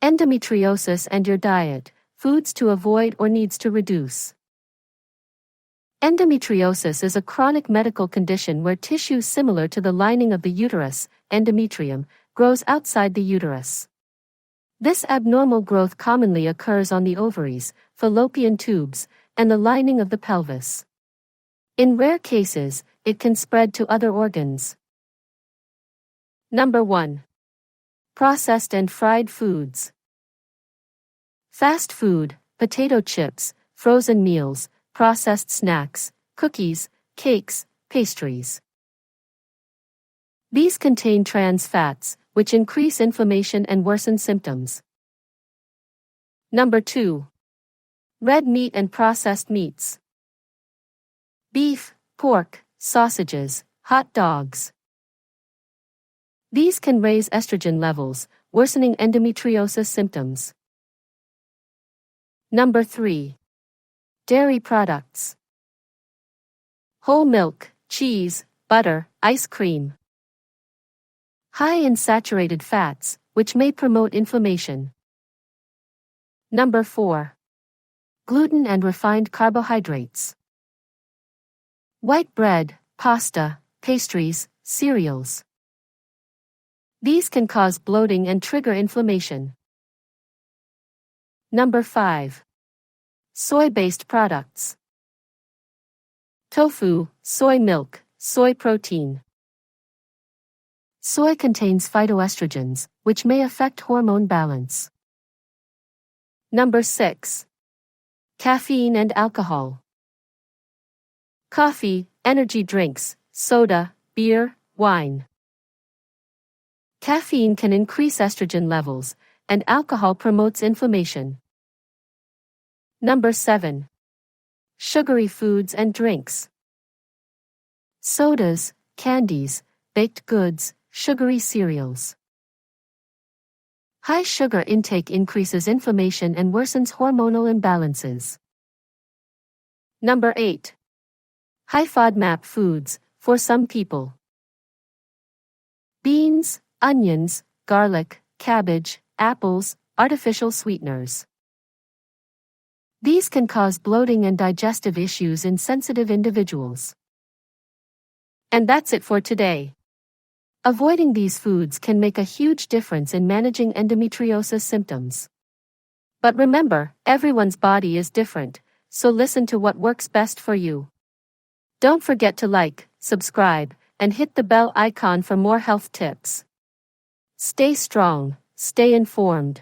Endometriosis and your diet, foods to avoid or needs to reduce. Endometriosis is a chronic medical condition where tissue similar to the lining of the uterus, endometrium, grows outside the uterus. This abnormal growth commonly occurs on the ovaries, fallopian tubes, and the lining of the pelvis. In rare cases, it can spread to other organs. Number 1. Processed and fried foods. Fast food, potato chips, frozen meals, processed snacks, cookies, cakes, pastries. These contain trans fats, which increase inflammation and worsen symptoms. Number 2. Red meat and processed meats. Beef, pork, sausages, hot dogs. These can raise estrogen levels, worsening endometriosis symptoms. Number 3. Dairy products. Whole milk, cheese, butter, ice cream. High in saturated fats, which may promote inflammation. Number 4. Gluten and refined carbohydrates. White bread, pasta, pastries, cereals. These can cause bloating and trigger inflammation. Number 5. Soy-based products. Tofu, soy milk, soy protein. Soy contains phytoestrogens, which may affect hormone balance. Number 6. Caffeine and alcohol. Coffee, energy drinks, soda, beer, wine. Caffeine can increase estrogen levels, and alcohol promotes inflammation. Number 7. Sugary foods and drinks. Sodas, candies, baked goods, sugary cereals. High sugar intake increases inflammation and worsens hormonal imbalances. Number 8. High FODMAP foods, for some people. Beans, onions, garlic, cabbage, apples, artificial sweeteners. These can cause bloating and digestive issues in sensitive individuals. And that's it for today. Avoiding these foods can make a huge difference in managing endometriosis symptoms. But remember, everyone's body is different, so listen to what works best for you. Don't forget to like, subscribe, and hit the bell icon for more health tips. Stay strong, stay informed.